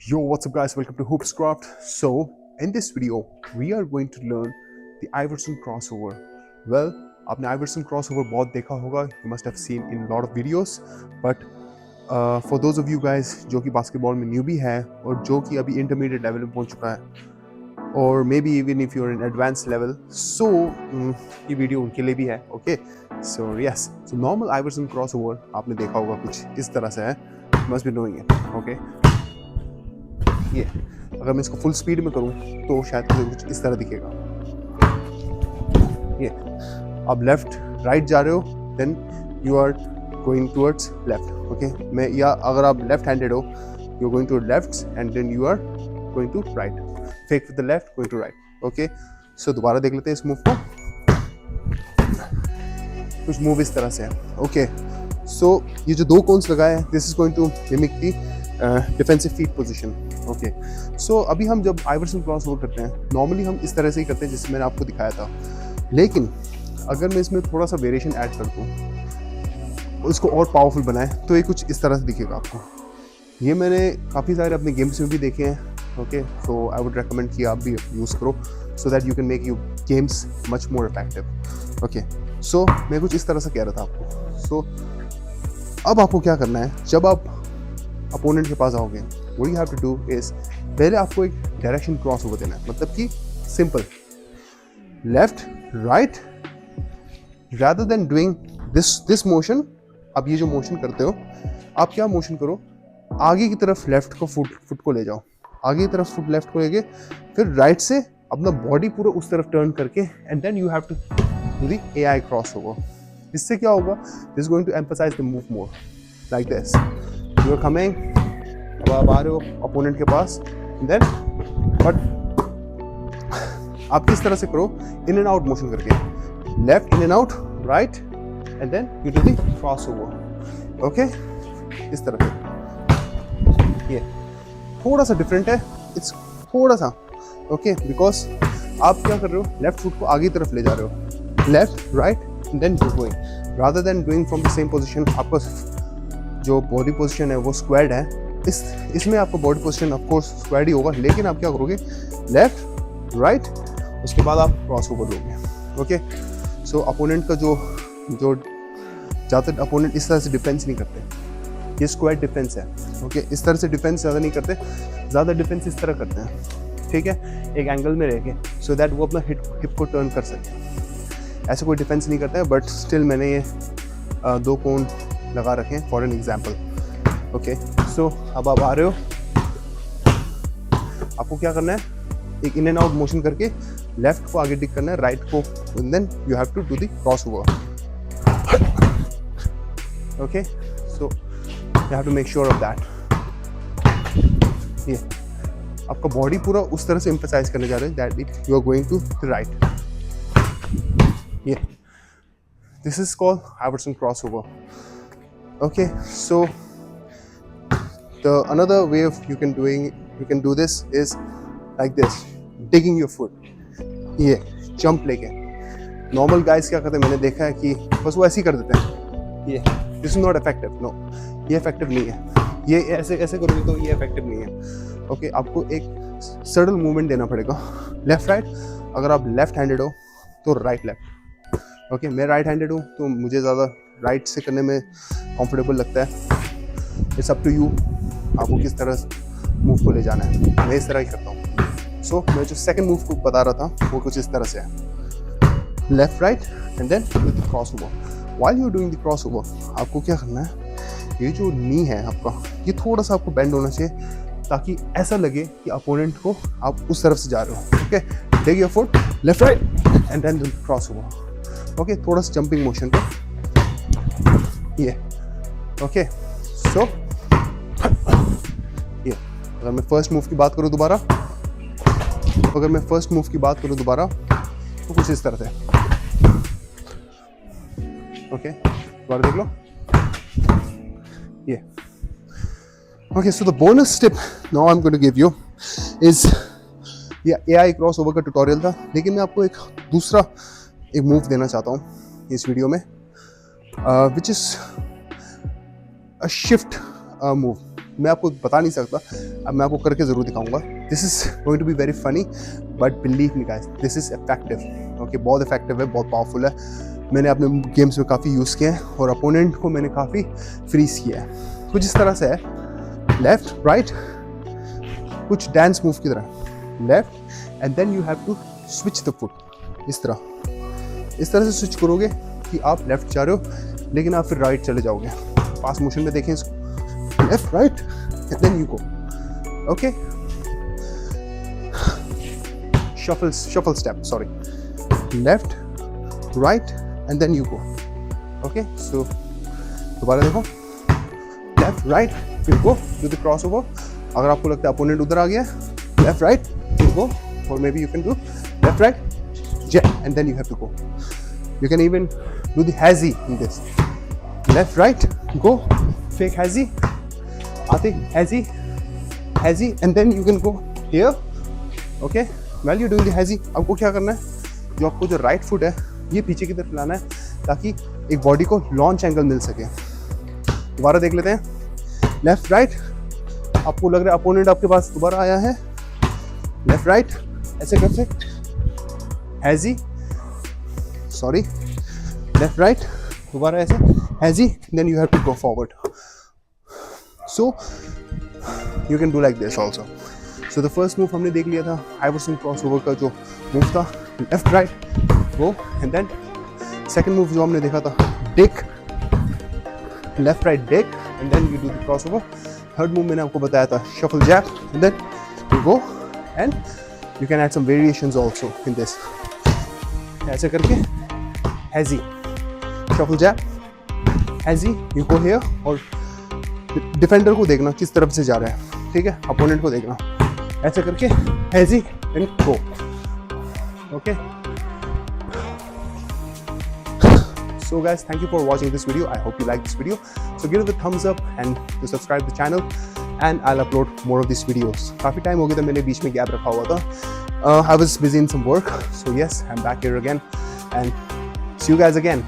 Yo, what's up guys? Welcome to Hoopscraft. So, in this video, we are going to learn the Iverson crossover. Well, आपने Iverson crossover बहुत देखा होगा. You must have seen in a lot of videos. But for those of you guys जो कि basketball में newbie है और जो कि अभी intermediate level में पहुंच चुका है, or maybe even if you're in advanced level, so ये video उनके लिए भी है. Okay. So yes. So normal Iverson crossover आपने देखा होगा कुछ इस तरह से है. You must be knowing it. Okay. ये अगर मैं इसको फुल स्पीड में करूं तो शायद मुझे कुछ इस तरह दिखेगा. ये आप लेफ्ट राइट जा रहे हो, then you are going towards left. Okay, मैं या अगर आप लेफ्ट हैंडेड हो, you are going to left and then you are going to right. Fake with the left, going to right. Okay, so दोबारा देख लेते हैं इस मूव को. कुछ मूव इस तरह से है. ओके, सो ये जो दो कोन्स लगाए हैं, this is going to mimic the defensive feet position. Okay, so अभी हम जब आइवर्सन क्रॉस ओवर करते हैं, नॉर्मली हम इस तरह से ही करते हैं जैसे मैंने आपको दिखाया था. लेकिन अगर मैं इसमें थोड़ा सा वेरिएशन ऐड कर दूँ, इसको और पावरफुल बनाए, तो ये कुछ इस तरह से दिखेगा आपको. ये मैंने काफ़ी सारे अपने गेम्स में भी देखे हैं. Okay, so I would recommend कि आप भी यूज़ करो so that you can make you games much more effective. Okay, so मैं कुछ इस तरह से कह रहा था आपको. सो अब आपको क्या करना है, जब आप अपोनेंट के पास आओगे, what you have to do is पहले आपको एक डायरेक्शन क्रॉस ओवर देना है. मतलब कि simple left right, rather than doing this motion. आप ये जो मोशन करते हो, आप क्या मोशन करो, आगे की तरफ लेफ्ट को फुट को ले जाओ, आगे की तरफ फुट लेफ्ट को लेके फिर राइट से अपना बॉडी पूरा उस तरफ टर्न करके, and then you have to do the AI cross over. इससे क्या होगा, this going to emphasize the move more like this. You are coming, अब आप आ रहे हो अपोनेंट के पास, देन बट आप किस तरह से करो, इन एंड आउट मोशन करके, left in and out, right, and then you do the cross over. Okay, इस तरह से. ये थोड़ा सा डिफरेंट है, इट्स थोड़ा सा. ओके, बिकॉज आप क्या कर रहे हो, लेफ्ट फुट को आगे तरफ ले जा रहे हो, left right, and then you going, rather than doing from the same position. आपका जो बॉडी पोजीशन है वो स्क्वाड है. इसमें आपका body position of course squat ही होगा, लेकिन आप क्या करोगे, लेफ्ट राइट, उसके बाद आप क्रॉस ओवर लोगे. ओके, सो अपोनेंट का जो ज़्यादातर अपोनेंट इस तरह से डिफेंस नहीं करते, ये स्क्वाड डिफेंस है. ओके, इस तरह से डिफेंस ज़्यादा नहीं करते, ज़्यादा डिफेंस इस तरह करते हैं. ठीक है, एक एंगल में रह के, सो दैट वो अपना हिप को टर्न कर सके. ऐसे कोई डिफेंस नहीं करता है, बट स्टिल मैंने ये दो कोन लगा रखे हैं फॉर एन एग्जाम्पल. ओके, सो अब आप आ रहे हो, आपको क्या करना है, एक इन एंड आउट मोशन करके लेफ्ट को आगे डिक करना है, राइट को, and then you have to do the cross over. Okay, so you have to make sure of that. ये आपका बॉडी पूरा उस तरह से एम्फसाइज करने जा रहे हैं that it you are going to the right. ये this is called Iverson crossover. Okay, so the another way of you can do this is like this, digging your foot. ये jump लेके normal guys क्या करते हैं, मैंने देखा है कि बस वो ऐसे ही कर देते हैं. ये this is not effective. No, ये effective नहीं है. ये ऐसे ऐसे करोगे तो ये effective नहीं है. Okay, आपको एक सडन मूवमेंट देना पड़ेगा, लेफ्ट राइट. अगर आप लेफ्ट हैंडेड हो तो राइट लेफ्ट. ओके, मैं राइट हैंडेड हूँ तो मुझे ज़्यादा राइट से करने में कंफर्टेबल लगता है. इट्स अप टू यू, आपको किस तरह मूव को ले जाना है. मैं इस तरह ही करता हूँ. सो मैं जो सेकंड मूव को बता रहा था वो कुछ इस तरह से है, left right and then cross over. While you are doing the cross over, आपको क्या करना है, ये जो नी है आपका, ये थोड़ा सा आपको बेंड होना चाहिए ताकि ऐसा लगे कि अपोनेंट को आप उस तरफ से जा रहे हो. Okay, take your foot left right and then cross over. Okay, थोड़ा सा जंपिंग मोशन पे. ये ओके, सो ये अगर मैं फर्स्ट मूव की बात करूँ दोबारा, तो कुछ इस तरह से. ओके, दोबारा देख लो. ये okay, so the bonus tip now I am going to give you is, ये एआई क्रॉस ओवर का ट्यूटोरियल था, लेकिन मैं आपको एक दूसरा एक मूव देना चाहता हूँ इस वीडियो में, which is a shift move. मैं आपको बता नहीं सकता, अब मैं आपको करके ज़रूर दिखाऊंगा। This is going to be very funny but believe me guys, this is effective. Okay, बहुत इफेक्टिव है, बहुत पावरफुल है। मैंने अपने गेम्स में काफ़ी यूज़ किया है और अपोनेंट को मैंने काफ़ी फ्रीज किया है। कुछ इस तरह से है, लेफ्ट राइट, कुछ डांस मूव की तरह, left and then you have to switch the foot. इस तरह से स्विच करोगे कि आप लेफ्ट जा रहे हो लेकिन आप फिर राइट चले जाओगे। फास्ट मोशन में देखें इसको, left right and then you go. Okay, shuffle step, sorry, left right and then you go. Okay, so दोबारा देखो, left right you go to the cross over. अगर आपको लगता है अपोनेंट उधर आ गया, लेफ्ट राइट यू गो, और may be you can do left right jet and then you have to go. You can even do the hazy in this, left right go, fake hazy, aate hazy and then you can go here. Okay, while you're doing the hazy, आपको क्या करना है, जो आपको जो right foot है ये पीछे की तरफ लाना है ताकि एक बॉडी को लॉन्च एंगल मिल सके। दोबारा देख लेते हैं, लेफ्ट राइट, आपको लग रहा है अपोनेंट आपके पास दोबारा आया है, लेफ्ट राइट ऐसे करके हैजी, सॉरी, लेफ्ट राइट, दोबारा ऐसे hesi, then you have to go forward. So you can do like this also. So the first move हमने देख लिया था, आइवर्सन क्रॉसओवर का जो मूव था, left right go, and then second move जो हमने देखा था, डिक, लेफ्ट राइट डिक and then you do the crossover. Third move मैंने आपको बताया था, shuffle jab and then you go, and you can add some variations also in this. ऐसे करके hesi, shuffle jab, hesi, you go here, और defender को देखना किस तरफ से जा रहा है, ठीक है, अपोनेंट को देखना, ऐसे करके hesi and go. Okay, so guys, thank you for watching this video. I hope you like this video, so give it a thumbs up and to subscribe the channel, and I'll upload more of these videos. काफी time हो गया था, मैंने बीच में gap रखा हुआ था, I was busy in some work, so yes, I'm back here again, and see you guys again.